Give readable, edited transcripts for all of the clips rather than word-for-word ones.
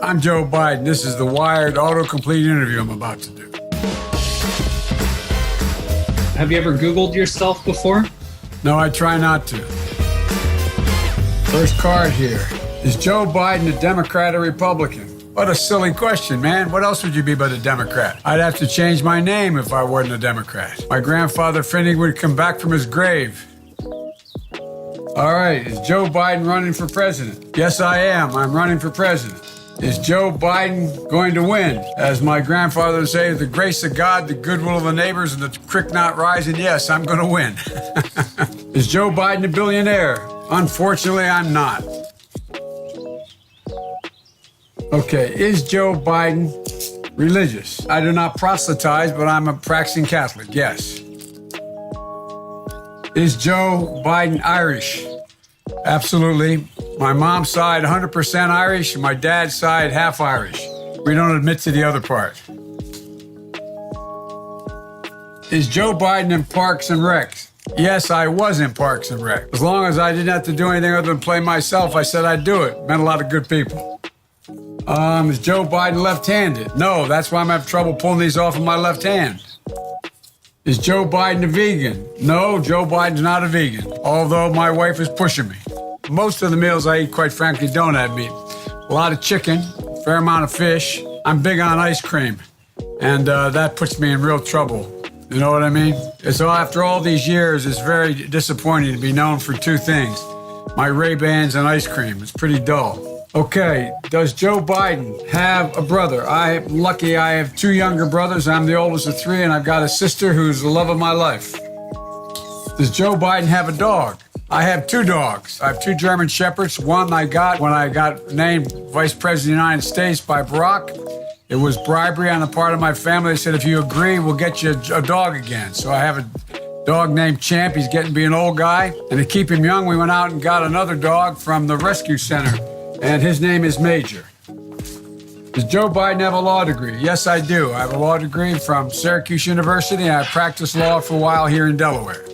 I'm Joe Biden. This is the Wired autocomplete interview I'm about to do. Have you ever Googled yourself before? No, I try not to. First card here. Is Joe Biden a Democrat or Republican? What a silly question, man. What else would you be but a Democrat? I'd have to change my name if I wasn't a Democrat. My grandfather Finney would come back from his grave. All right, is Joe Biden running for president? Yes, I am. I'm running for president. Is Joe Biden going to win? As my grandfather would say, the grace of God, the goodwill of the neighbors, and the creek not rising, yes, I'm going to win. Is Joe Biden a billionaire? Unfortunately, I'm not. Okay, is Joe Biden religious? I do not proselytize, but I'm a practicing Catholic, yes. Is Joe Biden Irish? Absolutely. My mom's side 100% Irish, and my dad's side half Irish. We don't admit to the other part. Is Joe Biden in Parks and Rec? Yes, I was in Parks and Rec. As long as I didn't have to do anything other than play myself, I said I'd do it. Met a lot of good people. Is Joe Biden left-handed? No, that's why I'm having trouble pulling these off with my left hand. Is Joe Biden a vegan? No, Joe Biden's not a vegan, although my wife is pushing me. Most of the meals I eat, quite frankly, don't have meat. A lot of chicken, a fair amount of fish. I'm big on ice cream, and that puts me in real trouble. You know what I mean? And so after all these years, it's very disappointing to be known for two things, my Ray-Bans and ice cream. It's pretty dull. Okay, does Joe Biden have a brother? I'm lucky I have two younger brothers. I'm the oldest of three, and I've got a sister who's the love of my life. Does Joe Biden have a dog? I have two dogs. I have two German Shepherds. One I got when I got named Vice President of the United States by Barack. It was bribery on the part of my family. They said, if you agree, we'll get you a dog again. So I have a dog named Champ. He's getting to be an old guy. And to keep him young, we went out and got another dog from the rescue center. And his name is Major. Does Joe Biden have a law degree? Yes, I do. I have a law degree from Syracuse University, and I practiced law for a while here in Delaware.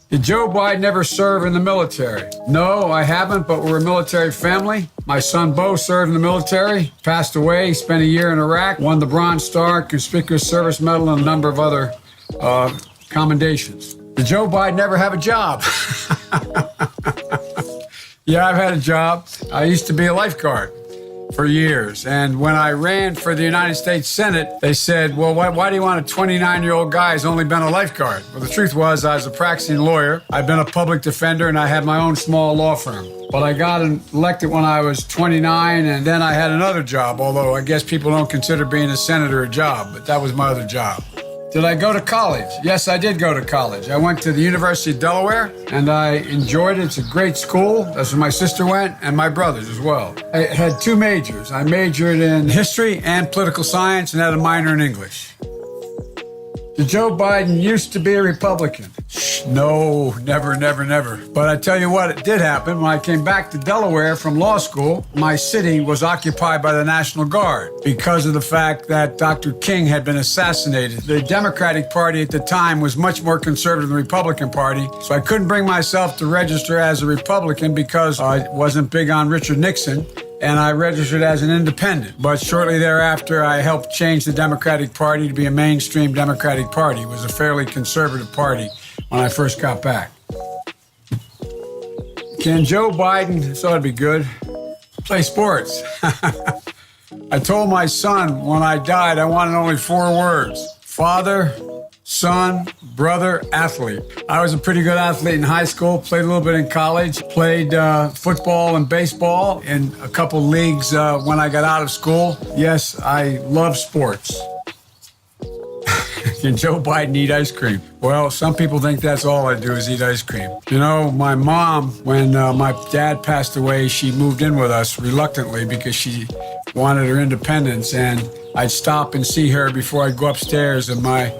Did Joe Biden ever serve in the military? No, I haven't, but we're a military family. My son Bo served in the military, passed away, he spent a year in Iraq, won the Bronze Star, Conspicuous Service Medal, and a number of other commendations. Did Joe Biden ever have a job? Yeah, I've had a job. I used to be a lifeguard for years. And when I ran for the United States Senate, they said, well, why do you want a 29-year-old guy who's only been a lifeguard? Well, the truth was I was a practicing lawyer. I've been a public defender, and I had my own small law firm. But I got elected when I was 29, and then I had another job, although I guess people don't consider being a senator a job, but that was my other job. Did I go to college? Yes, I did go to college. I went to the University of Delaware, and I enjoyed it. It's a great school. That's where my sister went, and my brothers as well. I had two majors. I majored in history and political science and had a minor in English. Did Joe Biden used to be a Republican? No, never, never, never. But I tell you what, it did happen. When I came back to Delaware from law school, my city was occupied by the National Guard because of the fact that Dr. King had been assassinated. The Democratic Party at the time was much more conservative than the Republican Party, so I couldn't bring myself to register as a Republican because I wasn't big on Richard Nixon. And I registered as an independent. But shortly thereafter, I helped change the Democratic Party to be a mainstream Democratic Party. It was a fairly conservative party when I first got back. Can Joe Biden, this ought to be good, play sports? I told my son when I died, I wanted only 4 words: father, son, brother, athlete. I was a pretty good athlete in high school, played a little bit in college, played football and baseball in a couple leagues when I got out of school. Yes, I love sports. Can Joe Biden eat ice cream? Well, some people think that's all I do is eat ice cream. You know, my mom, when my dad passed away, she moved in with us reluctantly because she wanted her independence, and I'd stop and see her before I'd go upstairs, and my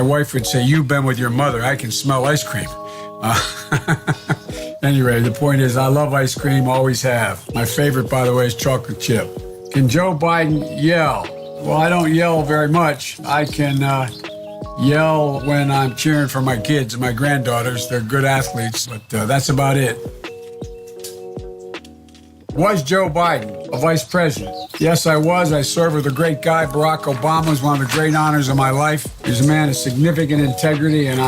wife would say, "You've been with your mother. I can smell ice cream." Anyway, the point is I love ice cream, always have. My favorite, by the way, is chocolate chip. Can Joe Biden yell? Well, I don't yell very much. I can yell when I'm cheering for my kids and my granddaughters. They're good athletes, but that's about it. Was Joe Biden a vice president? Yes, I was. I served with a great guy. Barack Obama was one of the great honors of my life. He was a man of significant integrity, and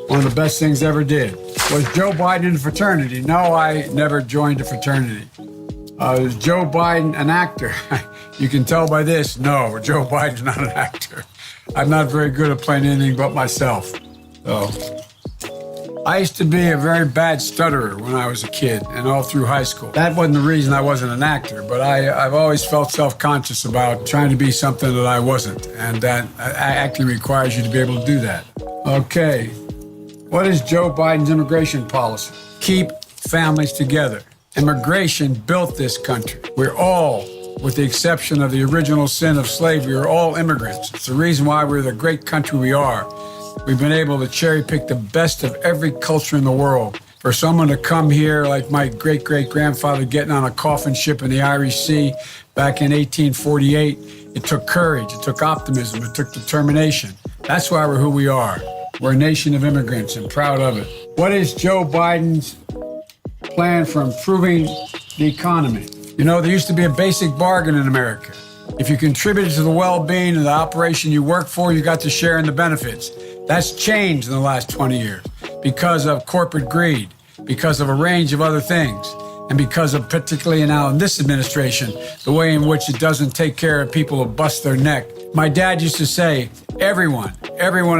one of the best things ever did. Was Joe Biden in a fraternity? No, I never joined a fraternity. Was Joe Biden an actor? You can tell by this. No, Joe Biden's not an actor. I'm not very good at playing anything but myself. So, I used to be a very bad stutterer when I was a kid and all through high school. That wasn't the reason I wasn't an actor, but I've always felt self-conscious about trying to be something that I wasn't, and that acting requires you to be able to do that. Okay, what is Joe Biden's immigration policy? Keep families together. Immigration built this country. We're all, with the exception of the original sin of slavery, we're all immigrants. It's the reason why we're the great country we are. We've been able to cherry pick the best of every culture in the world. For someone to come here like my great-great-grandfather getting on a coffin ship in the Irish Sea back in 1848, it took courage, it took optimism, it took determination. That's why we're who we are. We're a nation of immigrants and proud of it. What is Joe Biden's plan for improving the economy? You know, there used to be a basic bargain in America. If you contributed to the well-being of the operation you work for, you got to share in the benefits. That's changed in the last 20 years because of corporate greed, because of a range of other things, and because of, particularly now in this administration, the way in which it doesn't take care of people who bust their neck. My dad used to say, everyone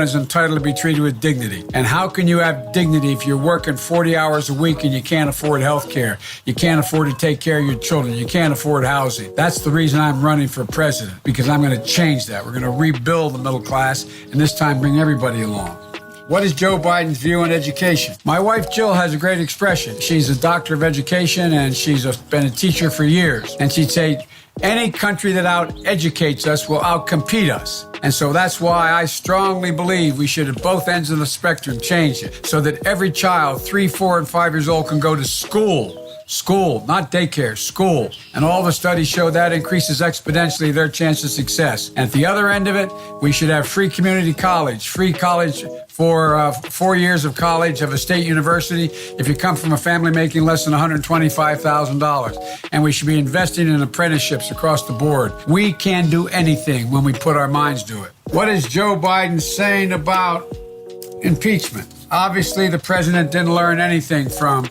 is entitled to be treated with dignity. And how can you have dignity if you're working 40 hours a week and you can't afford health care? You can't afford to take care of your children. You can't afford housing. That's the reason I'm running for president, because I'm going to change that. We're going to rebuild the middle class and this time bring everybody along. What is Joe Biden's view on education? My wife, Jill, has a great expression. She's a doctor of education and she's been a teacher for years. And she'd say, any country that out-educates us will out-compete us. And so that's why I strongly believe we should, at both ends of the spectrum, change it so that every child, 3, 4, and 5 years old, can go to school. School, not daycare, school. And all the studies show that increases exponentially their chance of success. And at the other end of it, we should have free community college, free college for 4 years of college of a state university if you come from a family making less than $125,000. And we should be investing in apprenticeships across the board. We can do anything when we put our minds to it. What is Joe Biden saying about impeachment? Obviously, the president didn't learn anything from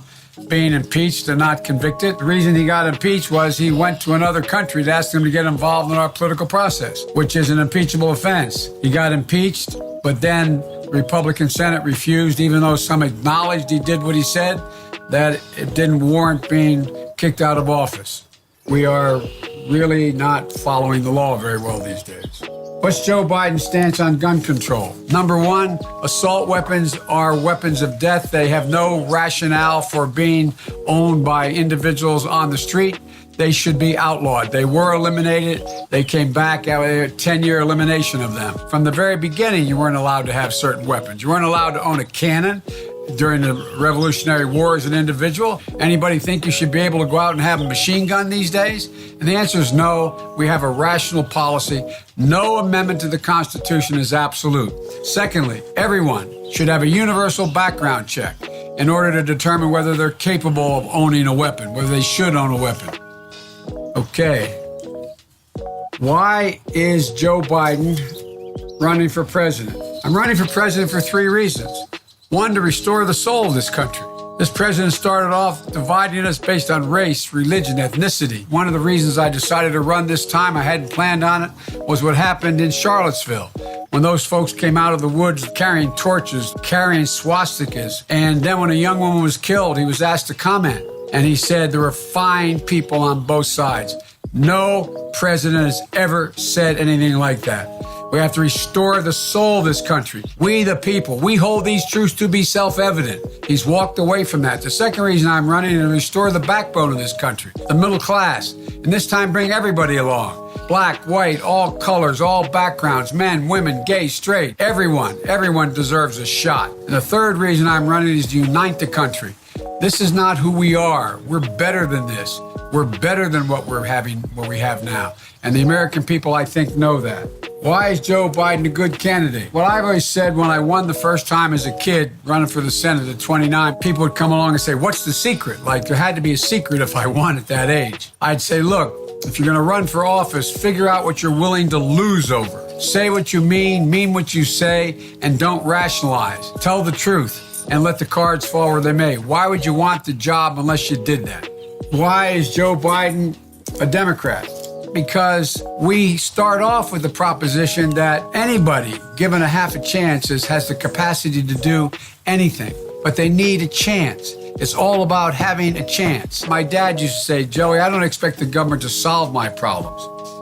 being impeached and not convicted. The reason he got impeached was he went to another country to ask them to get involved in our political process, which is an impeachable offense. He got impeached, but then the Republican Senate refused, even though some acknowledged he did what he said, that it didn't warrant being kicked out of office. We are really not following the law very well these days. What's Joe Biden's stance on gun control? Number one, assault weapons are weapons of death. They have no rationale for being owned by individuals on the street. They should be outlawed. They were eliminated. They came back after a 10-year elimination of them. From the very beginning, you weren't allowed to have certain weapons. You weren't allowed to own a cannon during the Revolutionary War as an individual. Anybody think you should be able to go out and have a machine gun these days? And the answer is no. We have a rational policy. No amendment to the Constitution is absolute. Secondly, everyone should have a universal background check in order to determine whether they're capable of owning a weapon, whether they should own a weapon. Okay. Why is Joe Biden running for president? I'm running for president for 3 reasons. One, to restore the soul of this country. This president started off dividing us based on race, religion, ethnicity. One of the reasons I decided to run this time, I hadn't planned on it, was what happened in Charlottesville when those folks came out of the woods carrying torches, carrying swastikas. And then when a young woman was killed, he was asked to comment. And he said there were fine people on both sides. No president has ever said anything like that. We have to restore the soul of this country. We, the people, we hold these truths to be self-evident. He's walked away from that. The second reason I'm running is to restore the backbone of this country, the middle class, and this time bring everybody along. Black, white, all colors, all backgrounds, men, women, gay, straight, everyone deserves a shot. And the third reason I'm running is to unite the country. This is not who we are. We're better than this. We're better than what we have now. And the American people, I think, know that. Why is Joe Biden a good candidate? What I've always said when I won the first time as a kid running for the Senate at 29, people would come along and say, what's the secret? Like there had to be a secret if I won at that age. I'd say, look, if you're going to run for office, figure out what you're willing to lose over. Say what you mean what you say, and don't rationalize. Tell the truth and let the cards fall where they may. Why would you want the job unless you did that? Why is Joe Biden a Democrat? Because we start off with the proposition that anybody given a half a chance has the capacity to do anything, but they need a chance. It's all about having a chance. My dad used to say, Joey, I don't expect the government to solve my problems,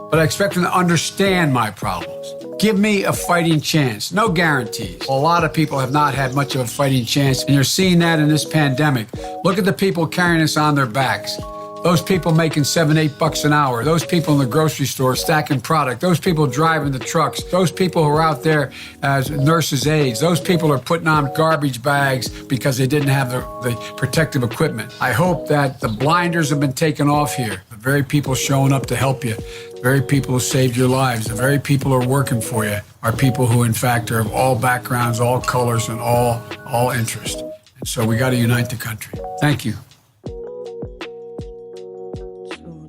but I expect them to understand my problems. Give me a fighting chance. No guarantees. A lot of people have not had much of a fighting chance, and you're seeing that in this pandemic. Look at the people carrying us on their backs. Those people making $7, $8 an hour. Those people in the grocery store stacking product. Those people driving the trucks. Those people who are out there as nurses' aides. Those people are putting on garbage bags because they didn't have the protective equipment. I hope that the blinders have been taken off here. The very people showing up to help you, the very people who saved your lives, the very people who are working for you are people who, in fact, are of all backgrounds, all colors, and all interest. And so we got to unite the country. Thank you.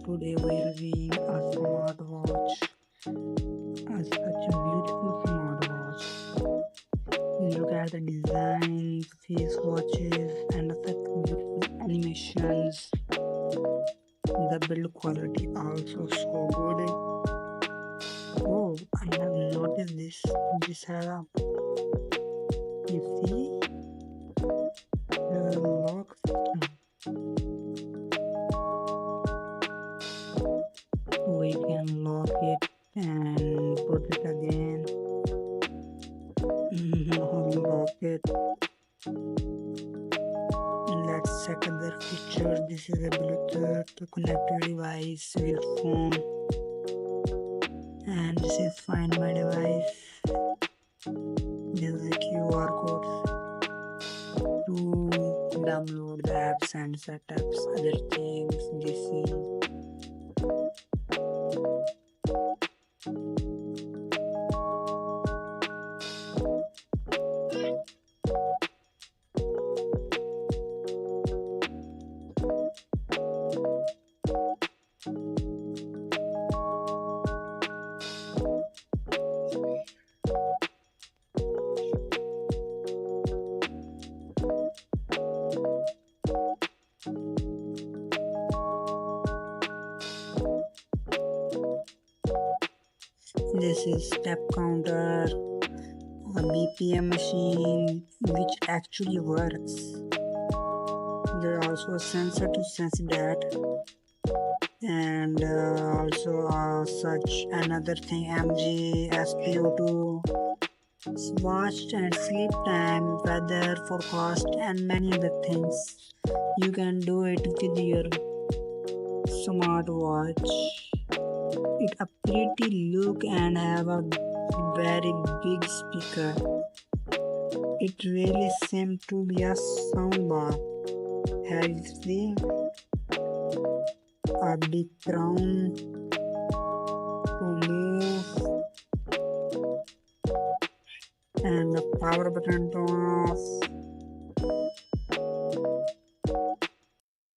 Today we're reviewing a smartwatch. Such a beautiful smartwatch. Look at the design, face watches, and such beautiful animations. The build quality also so good. Oh, I have noticed this setup. You see the lock system. We can lock it and put it again. Lock it. Let's check other features. This is a Bluetooth to connect your device with your phone. And this is Find My Device. This is a QR code to download the apps and setups, other things. This is This is step counter, a BPM machine which actually works. There is also a sensor to sense that, and also such another thing, MG, SpO2, watch and sleep time, weather forecast, and many other things. You can do it with your smartwatch. It a pretty look and have a very big speaker. It really seems to be a soundbar. Here you see a big crown to move and the power button to off.